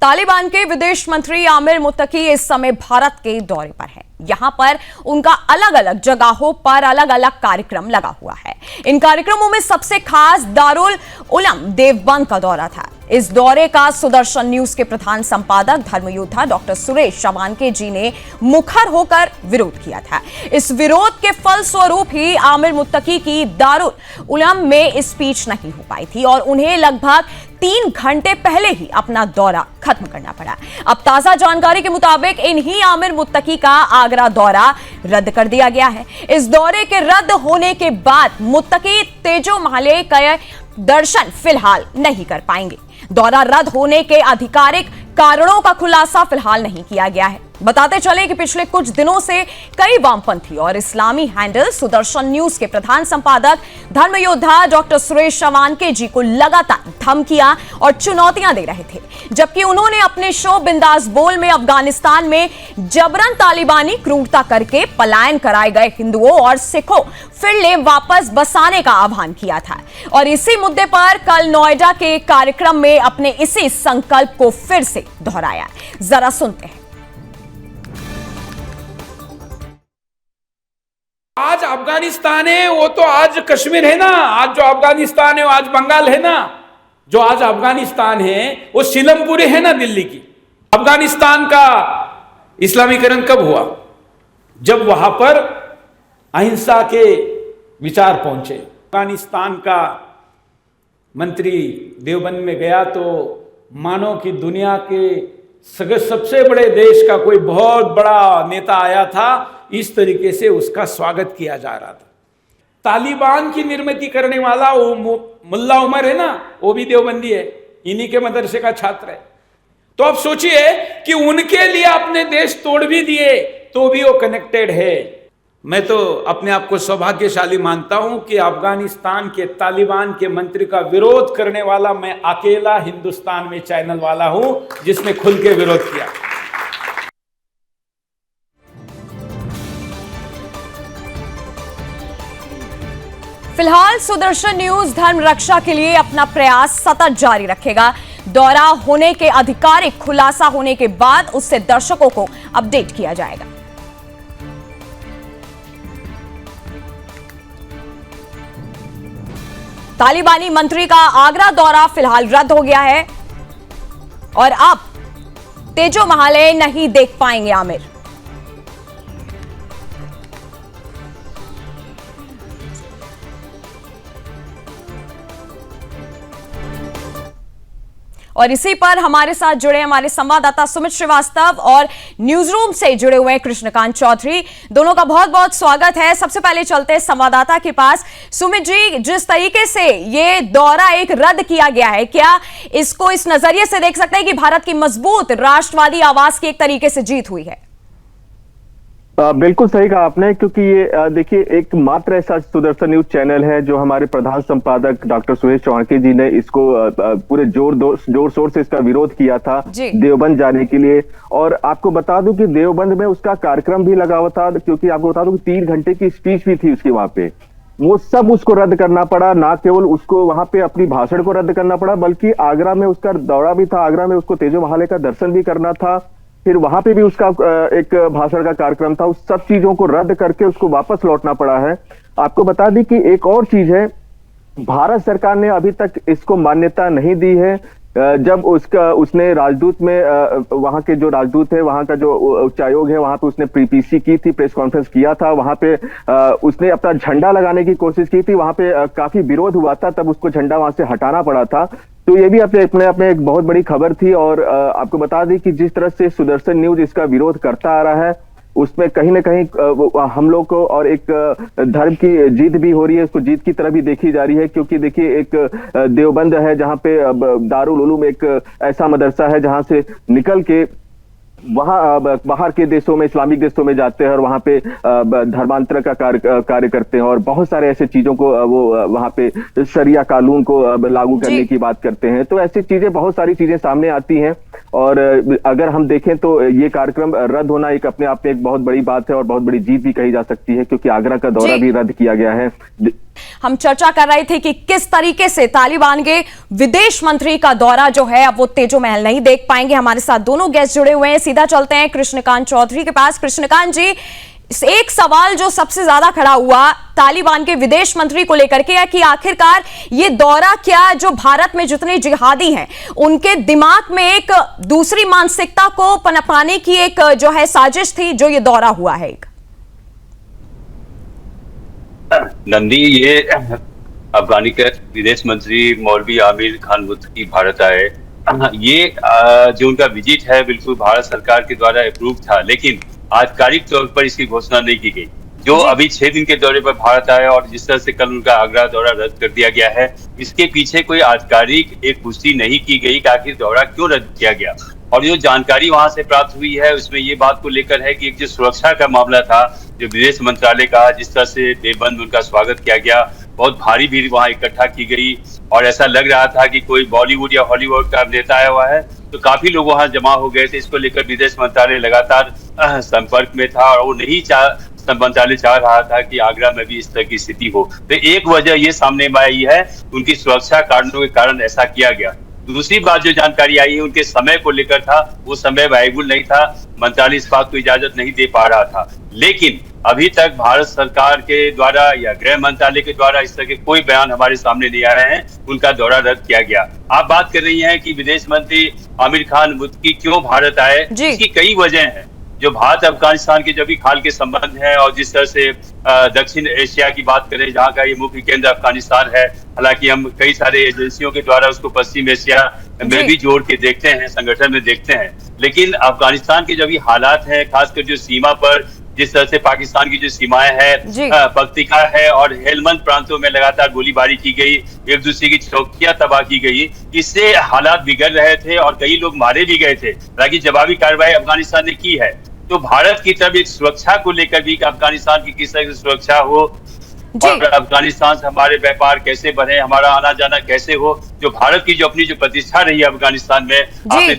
तालिबान के विदेश मंत्री आमिर मुत्तकी इस समय भारत के दौरे पर हैं। यहां पर उनका अलग अलग जगहों पर अलग अलग कार्यक्रम लगा हुआ है। इन कार्यक्रमों में सबसे खास दारुल उलम देवबंद का दौरा था। इस दौरे का सुदर्शन न्यूज के प्रधान संपादक धर्मयोद्धा डॉक्टर सुरेश शवानके जी ने मुखर होकर विरोध किया था। इस विरोध के फलस्वरूप ही आमिर मुत्तकी की दारुल उलम में स्पीच नहीं हो पाई थी और उन्हें लगभग 3 घंटे पहले ही अपना दौरा खत्म करना पड़ा। अब ताजा जानकारी के मुताबिक इन्हीं आमिर मुत्तकी का आगरा दौरा रद्द कर दिया गया है। इस दौरे के रद्द होने के बाद मुत्तकी तेजो महल का दर्शन फिलहाल नहीं कर पाएंगे। दौरा रद्द होने के आधिकारिक कारणों का खुलासा फिलहाल नहीं किया गया है। बताते चले कि पिछले कुछ दिनों से कई वामपंथी और इस्लामी हैंडल सुदर्शन न्यूज के प्रधान संपादक धर्मयोद्धा डॉक्टर सुरेश शवानके जी को लगातार धमकियां और चुनौतियां दे रहे थे, जबकि उन्होंने अपने शो बिंदास बोल में अफगानिस्तान में जबरन तालिबानी क्रूरता करके पलायन कराए गए हिंदुओं और सिखों फिर ले वापस बसाने का आह्वान किया था और इसी मुद्दे पर कल नोएडा के कार्यक्रम में अपने इसी संकल्प को फिर से दोहराया। जरा सुनते हैं। आज अफगानिस्तान है वो तो आज कश्मीर है ना, आज जो अफगानिस्तान है वो आज बंगाल है ना, जो आज अफगानिस्तान है वो सीलमपुरी है ना दिल्ली की। अफगानिस्तान का इस्लामीकरण कब हुआ? जब वहां पर अहिंसा के विचार पहुंचे। अफगानिस्तान का मंत्री देवबंद में गया तो मानो कि दुनिया के सबसे बड़े देश का कोई बहुत बड़ा नेता आया था, इस तरीके से उसका स्वागत किया जा रहा था। तालिबान की निर्मित करने वाला वो मुल्ला उमर है ना, वो भी देवबंदी है, इन्हीं के मदरसे का छात्र है। तो अब सोचिए कि उनके लिए अपने देश तोड़ भी दिए तो भी वो कनेक्टेड है। मैं तो अपने आप को सौभाग्यशाली मानता हूं कि अफगानिस्तान के तालिबान के मंत्री का विरोध करने वाला मैं अकेला हिंदुस्तान में चैनल वाला हूं जिसने खुल के विरोध किया। फिलहाल सुदर्शन न्यूज धर्म रक्षा के लिए अपना प्रयास सतत जारी रखेगा। दौरा होने के आधिकारिक खुलासा होने के बाद उससे दर्शकों को अपडेट किया जाएगा। तालिबानी मंत्री का आगरा दौरा फिलहाल रद्द हो गया है और अब तेजो महल नहीं देख पाएंगे आमिर। और इसी पर हमारे साथ जुड़े हमारे संवाददाता सुमित श्रीवास्तव और न्यूज रूम से जुड़े हुए कृष्णकांत चौधरी, दोनों का बहुत बहुत स्वागत है। सबसे पहले चलते हैं संवाददाता के पास। सुमित जी, जिस तरीके से ये दौरा एक रद्द किया गया है, क्या इसको इस नजरिए से देख सकते हैं कि भारत की मजबूत राष्ट्रवादी आवाज की एक तरीके से जीत हुई है? बिल्कुल सही कहा आपने, क्योंकि ये देखिए एक मात्र ऐसा सुदर्शन न्यूज चैनल है जो हमारे प्रधान संपादक डॉक्टर सुरेश शवानके जी ने इसको पूरे जोर शोर से इसका विरोध किया था देवबंद जाने के लिए। और आपको बता दूं कि देवबंद में उसका कार्यक्रम भी लगा हुआ था, क्योंकि आपको बता दूं कि 3 घंटे की स्पीच भी थी उसकी वहां पे। वो सब उसको रद्द करना पड़ा। ना केवल उसको वहां पे अपनी भाषण को रद्द करना पड़ा, बल्कि आगरा में उसका दौरा भी था। आगरा में उसको तेजो महल का दर्शन भी करना था, फिर वहां पे भी उसका एक भाषण का कार्यक्रम था। उस सब चीजों को रद्द करके उसको वापस लौटना पड़ा है। आपको बता दी कि एक और चीज है, भारत सरकार ने अभी तक इसको मान्यता नहीं दी है। जब उसने राजदूत में वहां के जो राजदूत है, वहां का जो उच्चायोग है, वहां पे उसने पीसी की थी, प्रेस कॉन्फ्रेंस किया था। वहां पे उसने अपना झंडा लगाने की कोशिश की थी, वहां पे काफी विरोध हुआ था, तब उसको झंडा वहां से हटाना पड़ा था। तो ये भी अपने एक बहुत बड़ी खबर थी। और आपको बता दें कि जिस तरह से सुदर्शन न्यूज इसका विरोध करता आ रहा है, उसमें कहीं ना कहीं हम लोग को और एक धर्म की जीत भी हो रही है, उसको जीत की तरह भी देखी जा रही है। क्योंकि देखिए एक देवबंद है जहां पे दारुल उलूम एक ऐसा मदरसा है जहां से निकल के वहां बाहर के देशों में, इस्लामिक देशों में जाते हैं और वहां पे धर्मांतर का कार्य करते हैं और बहुत सारे ऐसे चीजों को वो वहां पे शरिया कानून को लागू करने की बात करते हैं। तो ऐसी चीजें, बहुत सारी चीजें सामने आती हैं। और अगर हम देखें तो ये कार्यक्रम रद्द होना एक अपने आप में एक बहुत बड़ी बात है और बहुत बड़ी जीत भी कही जा सकती है, क्योंकि आगरा का दौरा भी रद्द किया गया है। हम चर्चा कर रहे थे कि किस तरीके से तालिबान के विदेश मंत्री का दौरा जो है अब वो तेजो महल नहीं देख पाएंगे। हमारे साथ दोनों गेस्ट जुड़े हुए हैं, सीधा चलते हैं कृष्णकांत चौधरी के पास। कृष्णकांत जी, एक सवाल जो सबसे ज्यादा खड़ा हुआ तालिबान के विदेश मंत्री को लेकर के है कि आखिरकार ये दौरा क्या, जो भारत में जितने जिहादी हैं उनके दिमाग में एक दूसरी मानसिकता को पनपाने की एक जो है साजिश थी, जो ये दौरा हुआ है। नंदी, ये अफगानी के विदेश मंत्री मौलवी आमिर खान मुत्तकी भारत आए। ये जो उनका विजिट है बिल्कुल भारत सरकार के द्वारा अप्रूव था, लेकिन आधिकारिक तौर पर इसकी घोषणा नहीं की गई। जो अभी 6 दिन के दौरे पर भारत आए और जिस तरह से कल उनका आगरा दौरा रद्द कर दिया गया है, इसके पीछे कोई आधिकारिक एक पुष्टि नहीं की गई कि आखिर दौरा क्यों रद्द किया गया। और जो जानकारी वहां से प्राप्त हुई है उसमें ये बात को लेकर है कि एक जो सुरक्षा का मामला था, जो विदेश मंत्रालय का जिस तरह से बेबंद उनका स्वागत किया गया, बहुत भारी भीड़ वहां इकट्ठा की गई और ऐसा लग रहा था कि कोई बॉलीवुड या हॉलीवुड का नेता आया हुआ है, तो काफी लोग वहां जमा हो गए थे। इसको लेकर विदेश मंत्रालय लगातार संपर्क में था और वो नहीं मंत्रालय चाह रहा था कि आगरा में भी इस तरह की स्थिति हो। तो एक वजह ये सामने आई है, उनकी सुरक्षा कारणों के कारण ऐसा किया गया। दूसरी बात जो जानकारी आई है उनके समय को लेकर था, वो समय वायबल नहीं था, मंत्रालय इस बात को इजाजत नहीं दे पा रहा था। लेकिन अभी तक भारत सरकार के द्वारा या गृह मंत्रालय के द्वारा इस तरह के कोई बयान हमारे सामने नहीं आ रहे हैं, उनका दौरा रद्द किया गया। आप बात कर रही हैं कि विदेश मंत्री आमिर खान मुत्तकी क्यों भारत आए, इसकी कई वजह हैं। जो भारत अफगानिस्तान के जो भी हाल के संबंध हैं और जिस तरह से दक्षिण एशिया की बात करें, जहाँ का ये मुख्य केंद्र अफगानिस्तान है, हालांकि हम कई सारे एजेंसियों के द्वारा उसको पश्चिम एशिया में भी जोड़ के देखते हैं, संगठन में देखते हैं, लेकिन अफगानिस्तान के जो भी हालात हैं, खासकर जो सीमा पर जिस तरह से पाकिस्तान की जो सीमाएं हैं, पख्तिका है और हेलमंद प्रांतों में लगातार गोलीबारी की गई, एक दूसरे की चौकियां तबाह की गई, इससे हालात बिगड़ रहे थे और कई लोग मारे भी गए थे। हालांकि जवाबी कार्रवाई अफगानिस्तान ने की है। तो भारत की तरफ एक सुरक्षा को लेकर भी कि अफगानिस्तान की किस तरह की सुरक्षा हो और अफगानिस्तान से हमारे व्यापार कैसे बढ़े, हमारा आना जाना कैसे हो, जो भारत की जो अपनी जो प्रतिष्ठा रही है अफगानिस्तान में, आपने